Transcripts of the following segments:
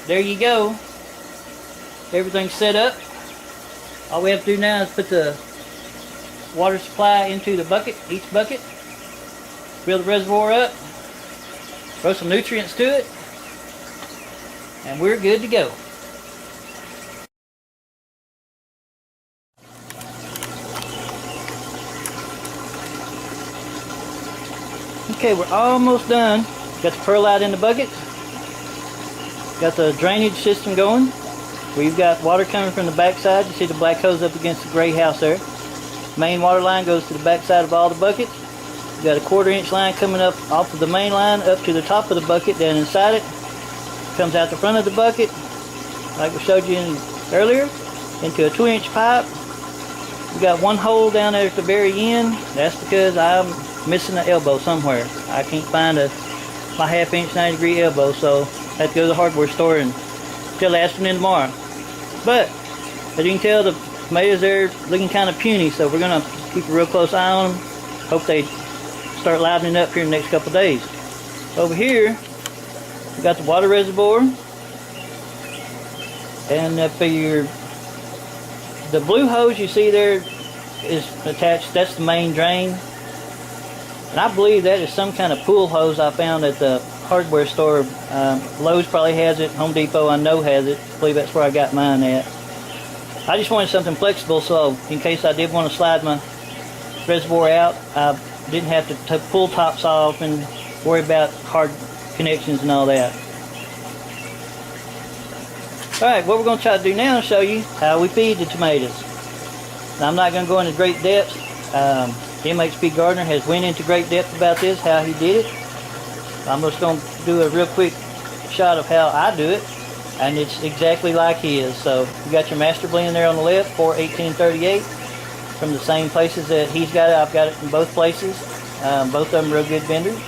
there you go. Everything's set up. All we have to do now is put the water supply into the bucket, each bucket. Fill the reservoir up. Throw some nutrients to it. And we're good to go. Okay, we're almost done. Got the perlite in the bucket. Got the drainage system going. We've got water coming from the backside. You see the black hose up against the gray house there. Main water line goes to the backside of all the buckets. We've got a 1/4 inch line coming up off of the main line up to the top of the bucket. Then inside it comes out the front of the bucket, like we showed you earlier, into a 2-inch pipe. We got one hole down there at the very end. That's because I'm missing an elbow somewhere. I can't find my 1/2 inch 90-degree elbow, so I have to go to the hardware store until the afternoon tomorrow. But as you can tell, the tomatoes are looking kind of puny, so we're gonna keep a real close eye on them. Hope they start livening up here in the next couple of days. Over here, we got the water reservoir, and the blue hose you see there is attached. That's the main drain. And I believe that is some kind of pool hose I found at the hardware store. Lowe's probably has it. Home Depot I know has it. I believe that's where I got mine at. I just wanted something flexible, so in case I did want to slide my reservoir out, I didn't have to pull tops off and worry about hard connections and all that. Alright, what we're going to try to do now is show you how we feed the tomatoes. Now, I'm not going to go into great depths. MHP Gardner has went into great depth about this, how he did it. I'm just going to do a real quick shot of how I do it, and it's exactly like his. So you got your master blend there on the left, 41838, from the same places that he's got it. I've got it from both places. Both of them real good vendors.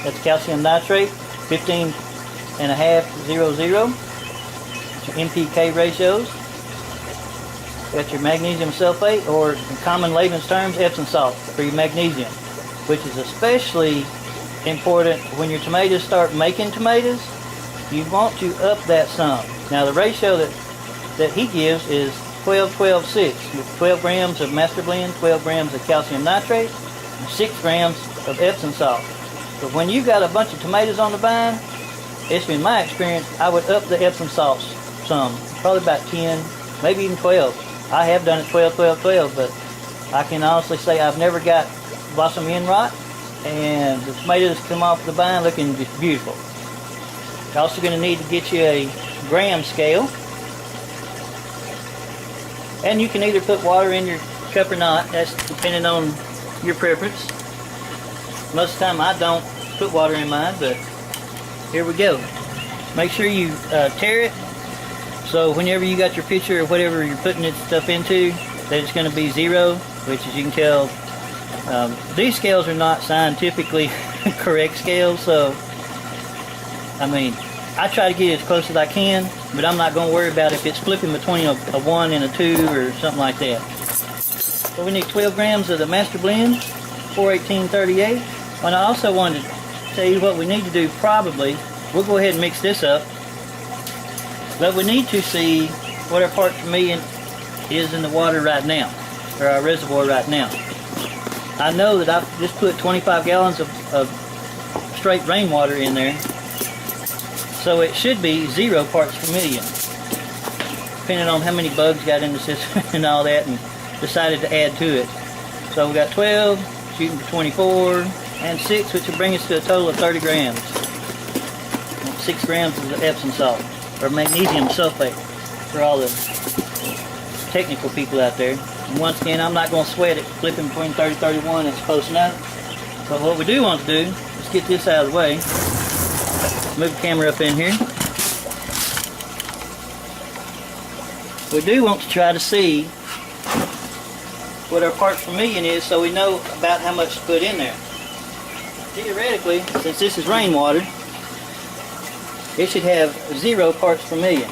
That's calcium nitrate, 15.500. Your NPK ratios. Got your magnesium sulfate, or in common layman's terms, Epsom salt for your magnesium, which is especially important when your tomatoes start making tomatoes. You want to up that some. Now the ratio that he gives is 12-12-6, with 12 grams of master blend, 12 grams of calcium nitrate, and 6 grams of Epsom salt. But when you've got a bunch of tomatoes on the vine, it's been my experience, I would up the Epsom salts some, probably about 10, maybe even 12. I have done it 12-12-12, but I can honestly say I've never got blossom end rot, and the tomatoes come off the vine looking just beautiful. You're also going to need to get you a gram scale, and you can either put water in your cup or not. That's depending on your preference. Most of the time I don't put water in mine, but here we go. Make sure you tear it, so whenever you got your pitcher or whatever you're putting this stuff into, that it's going to be 0, which, as you can tell, these scales are not scientifically correct scales, so I mean, I try to get as close as I can, but I'm not going to worry about if it's flipping between a 1 and a 2 or something like that. So we need 12 grams of the master blend, 41838. And I also wanted to tell you what we need to do. Probably, we'll go ahead and mix this up, but we need to see what our parts per million is in the water right now, or our reservoir right now. I know that I've just put 25 gallons of straight rainwater in there, so it should be 0 parts per million, depending on how many bugs got in the system and all that, and decided to add to it. So we got 12, shooting for 24, and 6, which will bring us to a total of 30 grams. 6 grams of Epsom salt, or magnesium sulfate, for all the technical people out there. And once again, I'm not going to sweat it, flipping between 30 and 31, it's close enough. But what we do want to do, let's get this out of the way. Move the camera up in here. We do want to try to see what our parts per million is, so we know about how much to put in there. Theoretically, since this is rainwater, it should have 0 parts per million.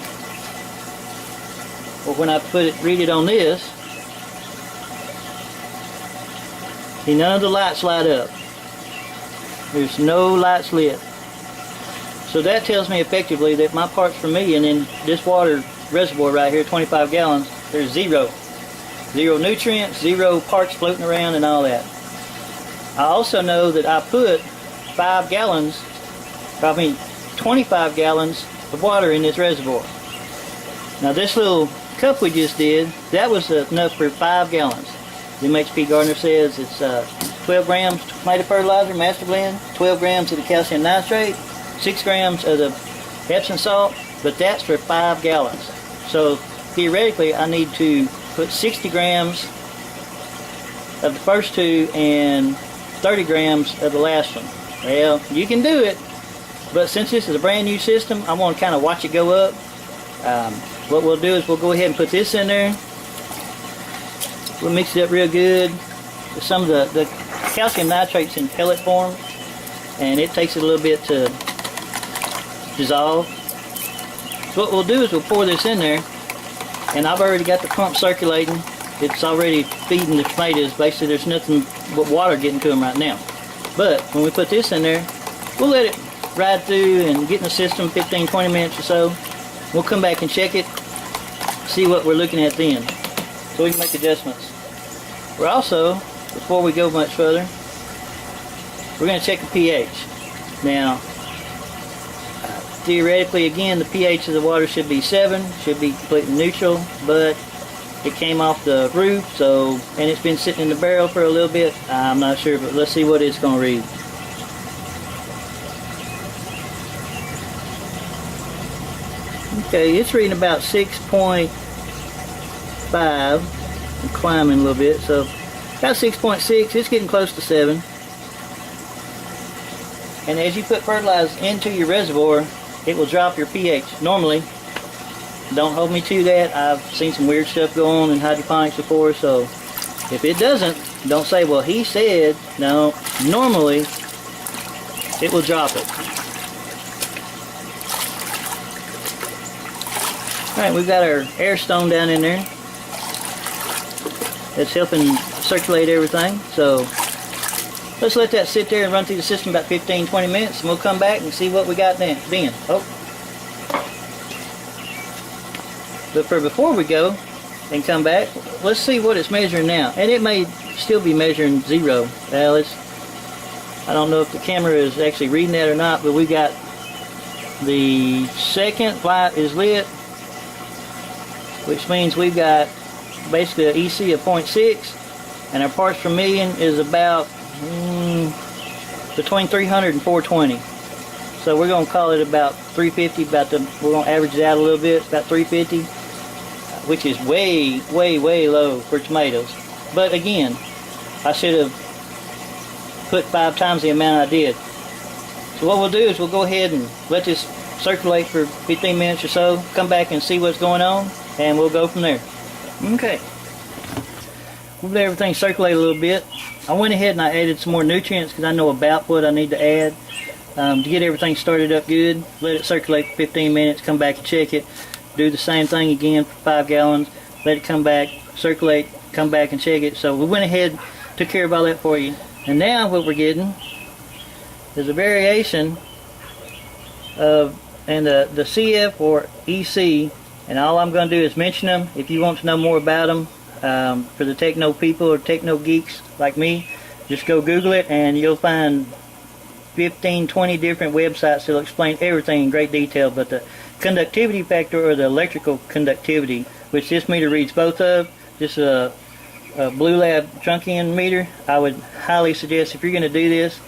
Well, when I read it on this, see, none of the lights light up. There's no lights lit. So So that tells me effectively that my parts per million in this water reservoir right here, 25 gallons, there's zero. Zero nutrients, zero parts floating around and all that. I also know that I put 25 gallons of water in this reservoir. Now this little cup we just did, that was enough for 5 gallons. The MHP Gardener says it's 12 grams tomato fertilizer, masterblend, 12 grams of the calcium nitrate, 6 grams of the Epsom salt, but that's for 5 gallons. So theoretically I need to put 60 grams of the first two and 30 grams of the last one. Well, you can do it, but since this is a brand new system, I want to kind of watch it go up. What we'll do is we'll go ahead and put this in there. We'll mix it up real good. Some of the calcium nitrate's in pellet form, and it takes it a little bit to dissolve. So what we'll do is we'll pour this in there, and I've already got the pump circulating. It's already feeding the tomatoes. Basically there's nothing but water getting to them right now. But when we put this in there, we'll let it ride through and get in the system 15-20 minutes or so. We'll come back and check it, see what we're looking at then, so we can make adjustments. We're also, before we go much further, we're going to check the pH. Now, theoretically, again, the pH of the water should be 7, should be completely neutral, but it came off the roof, so, and it's been sitting in the barrel for a little bit. I'm not sure, but let's see what it's going to read. Okay, it's reading about 6.5. I'm climbing a little bit, so about 6.6. It's getting close to 7. And as you put fertilizer into your reservoir, it will drop your pH. Normally, don't hold me to that. I've seen some weird stuff go on in hydroponics before, so if it doesn't, don't say, well, he said. No, normally it will drop it. Alright, we've got our air stone down in there. It's helping circulate everything. So let's let that sit there and run through the system about 15-20 minutes, and we'll come back and see what we got then. Oh. But for before we go and come back, let's see what it's measuring now. And it may still be measuring 0. Well, I don't know if the camera is actually reading that or not, but we got the second light is lit, which means we've got basically an EC of 0.6, and our parts per million is about between 300 and 420. So we're going to call it about 350. We're going to average it out a little bit, about 350, which is way, way, way low for tomatoes. But again, I should have put 5 times the amount I did. So what we'll do is we'll go ahead and let this circulate for 15 minutes or so, come back and see what's going on, and we'll go from there. Okay. We'll let everything circulate a little bit. I went ahead and I added some more nutrients because I know about what I need to add to get everything started up good. Let it circulate for 15 minutes, come back and check it. Do the same thing again for 5 gallons. Let it come back, circulate, come back and check it. So we went ahead, took care of all that for you. And now what we're getting is a variation of, and the CF or EC, and all I'm going to do is mention them. If you want to know more about them, for the techno people or techno geeks like me, just go Google it and you'll find 15-20 different websites that'll explain everything in great detail. But the conductivity factor, or the electrical conductivity, which this meter reads both of, this is a Blue Lab trunking meter. I would highly suggest, if you're going to do this,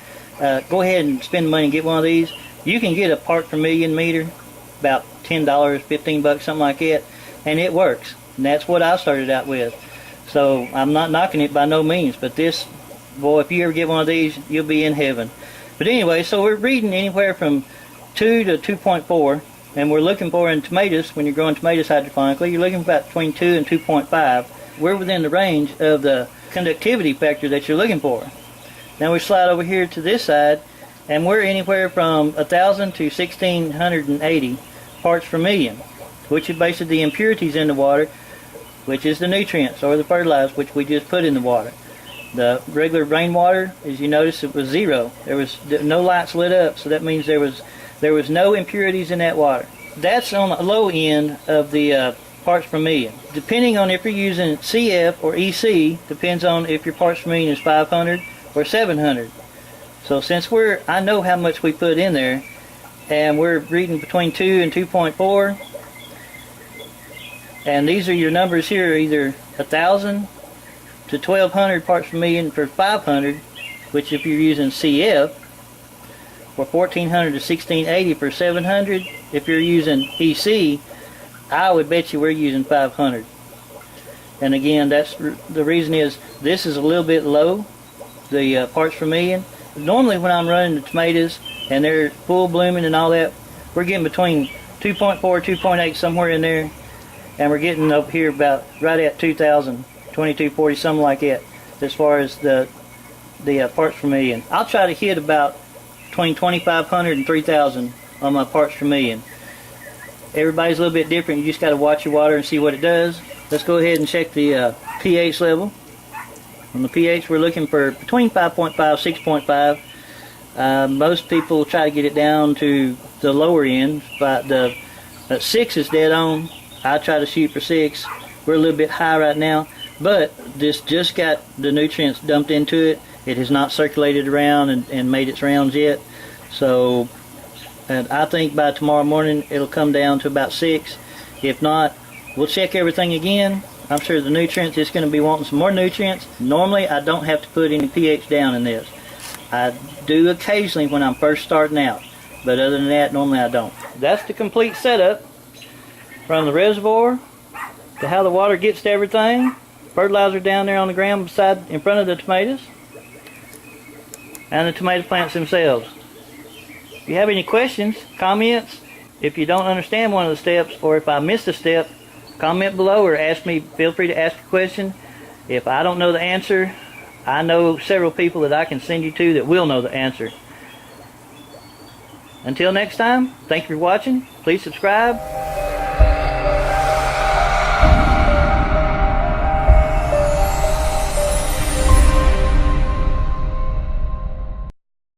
go ahead and spend money and get one of these. You can get a part per million meter, about $10, $15, something like that, and it works. And that's what I started out with. So I'm not knocking it by no means, but this, boy, if you ever get one of these, you'll be in heaven. But anyway, so we're reading anywhere from 2 to 2.4, and we're looking for in tomatoes, when you're growing tomatoes hydroponically, you're looking for about between 2 and 2.5. We're within the range of the conductivity factor that you're looking for. Now we slide over here to this side, and we're anywhere from 1,000 to 1,680 parts per million, which is basically the impurities in the water, which is the nutrients or the fertilizer which we just put in the water. The regular rainwater, as you notice, it was 0. There was no lights lit up, so that means there was There was no impurities in that water. That's on the low end of the parts per million. Depending on if you're using CF or EC, depends on if your parts per million is 500 or 700. So since I know how much we put in there, and we're reading between 2 and 2.4, and these are your numbers here, either 1,000 to 1,200 parts per million for 500, which if you're using CF, or 1,400 to 1,680 for 700. If you're using EC, I would bet you we're using 500. And again, that's the reason is this is a little bit low, the parts per million. Normally when I'm running the tomatoes and they're full blooming and all that, we're getting between 2.4, 2.8, somewhere in there, and we're getting up here about right at 2,000, 2240, something like that, as far as the parts per million. I'll try to hit about between 2,500 and 3,000 on my parts per million. Everybody's a little bit different. You just got to watch your water and see what it does. Let's go ahead and check the pH level. On the pH, we're looking for between 5.5 6.5. Most people try to get it down to the lower end, but the 6 is dead on. I try to shoot for 6. We're a little bit high right now, but this just got the nutrients dumped into it. It has not circulated around and made its rounds yet. So, and I think by tomorrow morning it'll come down to about 6. If not, we'll check everything again. I'm sure the nutrients, it's going to be wanting some more nutrients. Normally I don't have to put any pH down in this. I do occasionally when I'm first starting out, but other than that, normally I don't. That's the complete setup from the reservoir to how the water gets to everything. Fertilizer down there on the ground beside, in front of the tomatoes, and the tomato plants themselves. If you have any questions, comments, if you don't understand one of the steps, or if I missed a step, comment below or ask me. Feel free to ask a question. If I don't know the answer, I know several people that I can send you to that will know the answer. Until next time, thank you for watching. Please subscribe.